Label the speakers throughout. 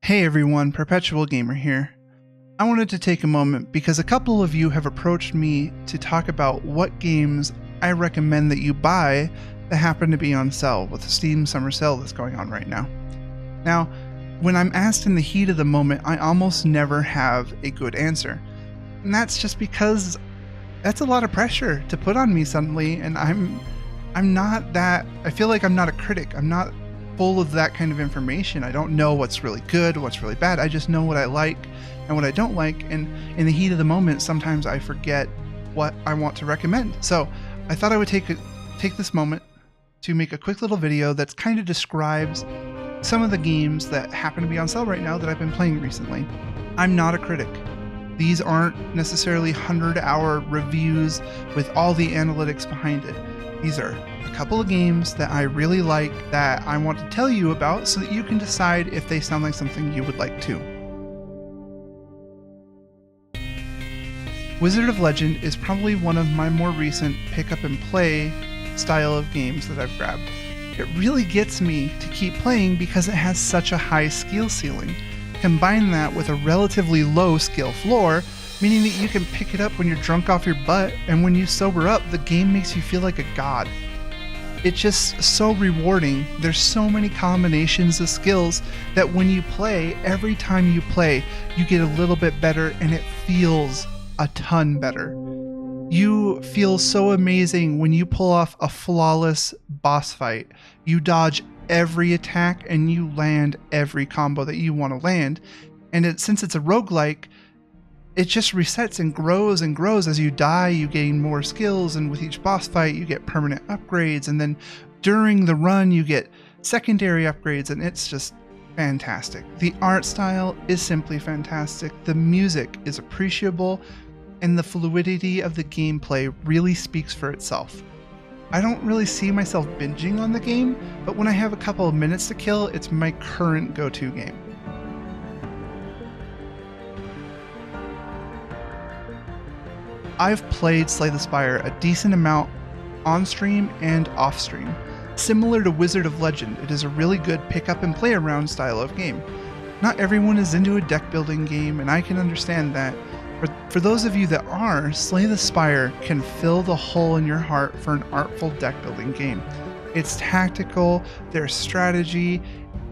Speaker 1: Hey everyone, PerpetualGamer here. I wanted to take a moment because a couple of you have approached me to talk about what games I recommend that you buy that happen to be on sale with the Steam summer sale that's going on right now. Now, when I'm asked in the heat of the moment, I almost never have a good answer. And that's just because that's a lot of pressure to put on me suddenly, and I'm not that, I feel like I'm not a critic. I'm not full of that kind of information. I don't know what's really good, what's really bad. I just know what I like and what I don't like, and in the heat of the moment, sometimes I forget what I want to recommend. So I thought I would take this moment to make a quick little video that kind of describes some of the games that happen to be on sale right now that I've been playing recently. I'm not a critic. These aren't necessarily 100-hour reviews with all the analytics behind it. These are a couple of games that I really like that I want to tell you about so that you can decide if they sound like something you would like too. Wizard of Legend is probably one of my more recent pick up and play style of games that I've grabbed. It really gets me to keep playing because it has such a high skill ceiling. Combine that with a relatively low skill floor, meaning that you can pick it up when you're drunk off your butt, and when you sober up, the game makes you feel like a god. It's just so rewarding. There's so many combinations of skills that when you play, every time you play, you get a little bit better, and it feels a ton better. You feel so amazing when you pull off a flawless boss fight. You dodge every attack and you land every combo that you want to land. And since it's a roguelike, it just resets and grows as you die. You gain more skills, and with each boss fight you get permanent upgrades, and then during the run you get secondary upgrades, and it's just fantastic. The art style is simply fantastic. The music is appreciable, and the fluidity of the gameplay really speaks for itself. I don't really see myself binging on the game, but when I have a couple of minutes to kill, it's my current go-to game. I've played Slay the Spire a decent amount on stream and off stream. Similar to Wizard of Legend, it is a really good pick up and play around style of game. Not everyone is into a deck building game, and I can understand that. But for those of you that are, Slay the Spire can fill the hole in your heart for an artful deck building game. It's tactical, there's strategy,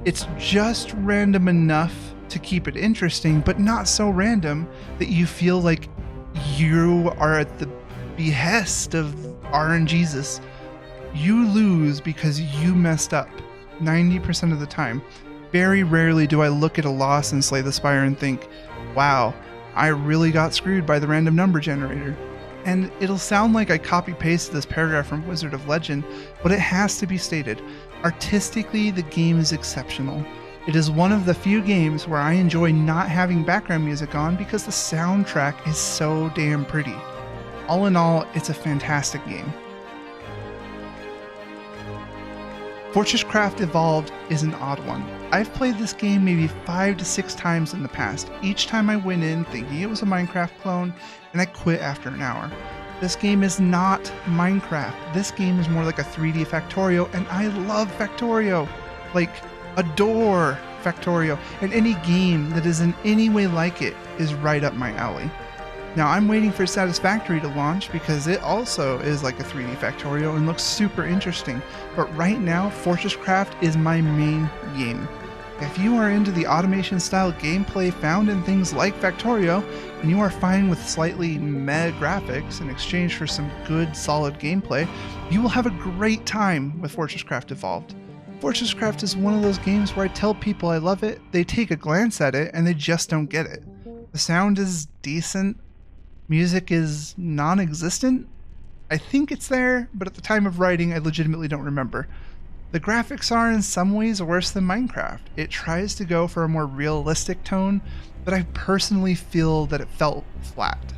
Speaker 1: it's just random enough to keep it interesting, but not so random that you feel like you are at the behest of RNGesus. You lose because you messed up 90% of the time. Very rarely do I look at a loss in Slay the Spire and think, wow, I really got screwed by the random number generator. And it'll sound like I copy-pasted this paragraph from Wizard of Legend, but it has to be stated. Artistically, the game is exceptional. It is one of the few games where I enjoy not having background music on because the soundtrack is so damn pretty. All in all, it's a fantastic game. Fortresscraft Evolved is an odd one. I've played this game maybe 5 to 6 times in the past. Each time I went in thinking it was a Minecraft clone, and I quit after an hour. This game is not Minecraft. This game is more like a 3D Factorio, and I love Factorio. Like, adore Factorio, and any game that is in any way like it is right up my alley. Now I'm waiting for Satisfactory to launch because it also is like a 3D Factorio and looks super interesting, but right now Fortresscraft is my main game. If you are into the automation style gameplay found in things like Factorio, and you are fine with slightly meh graphics in exchange for some good solid gameplay, you will have a great time with Fortresscraft Evolved. Fortresscraft is one of those games where I tell people I love it, they take a glance at it, and they just don't get it. The sound is decent, music is non-existent. I think it's there, but at the time of writing I legitimately don't remember. The graphics are in some ways worse than Minecraft. It tries to go for a more realistic tone, but I personally feel that it felt flat.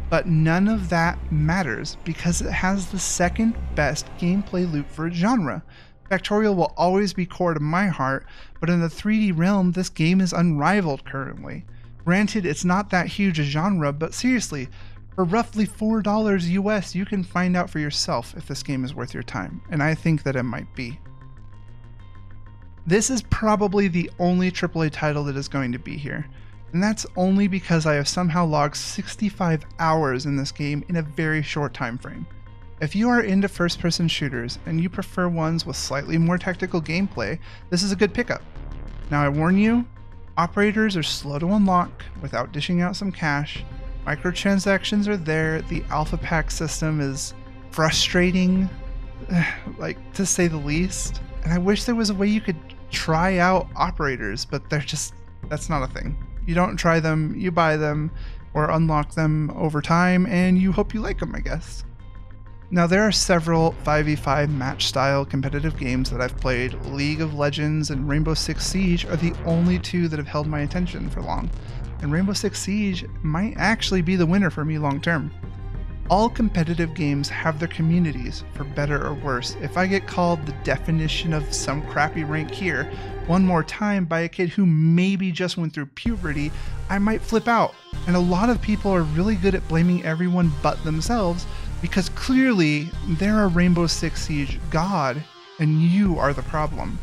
Speaker 1: But none of that matters because it has the second best gameplay loop for its genre. Factorio will always be core to my heart, but in the 3D realm, this game is unrivaled currently. Granted, it's not that huge a genre, but seriously, for roughly $4 US, you can find out for yourself if this game is worth your time, and I think that it might be. This is probably the only AAA title that is going to be here, and that's only because I have somehow logged 65 hours in this game in a very short time frame. If you are into first-person shooters and you prefer ones with slightly more tactical gameplay, this is a good pickup. Now I warn you, operators are slow to unlock without dishing out some cash, microtransactions are there, the alpha pack system is frustrating, like to say the least, and I wish there was a way you could try out operators, but that's not a thing. You don't try them, you buy them or unlock them over time and you hope you like them, I guess. Now there are several 5v5 match style competitive games that I've played. League of Legends and Rainbow Six Siege are the only two that have held my attention for long, and Rainbow Six Siege might actually be the winner for me long term. All competitive games have their communities, for better or worse. If I get called the definition of some crappy rank here one more time by a kid who maybe just went through puberty, I might flip out. And a lot of people are really good at blaming everyone but themselves, because clearly they're a Rainbow Six Siege god and you are the problem.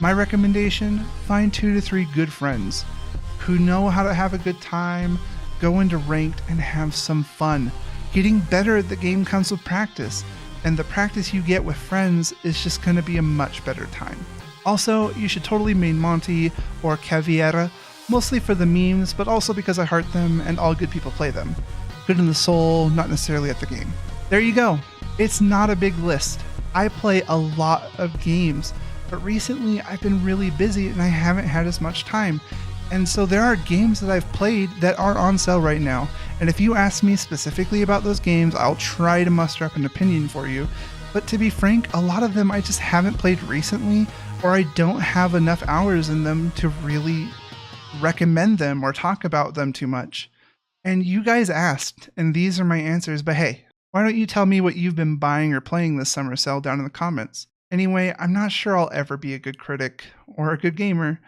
Speaker 1: My recommendation, find 2 to 3 good friends who know how to have a good time, go into ranked and have some fun. Getting better at the game comes with practice, and the practice you get with friends is just going to be a much better time. Also, you should totally main Monty or Caviera, mostly for the memes, but also because I heart them and all good people play them. Good in the soul, not necessarily at the game. There you go. It's not a big list. I play a lot of games, but recently I've been really busy and I haven't had as much time. And so there are games that I've played that are on sale right now. And if you ask me specifically about those games, I'll try to muster up an opinion for you. But to be frank, a lot of them I just haven't played recently, or I don't have enough hours in them to really recommend them or talk about them too much. And you guys asked, and these are my answers, but hey, why don't you tell me what you've been buying or playing this summer sale down in the comments? Anyway, I'm not sure I'll ever be a good critic or a good gamer,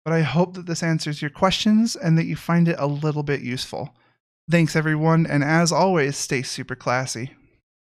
Speaker 1: but I hope that this answers your questions and that you find it a little bit useful. Thanks everyone, and as always, stay super classy.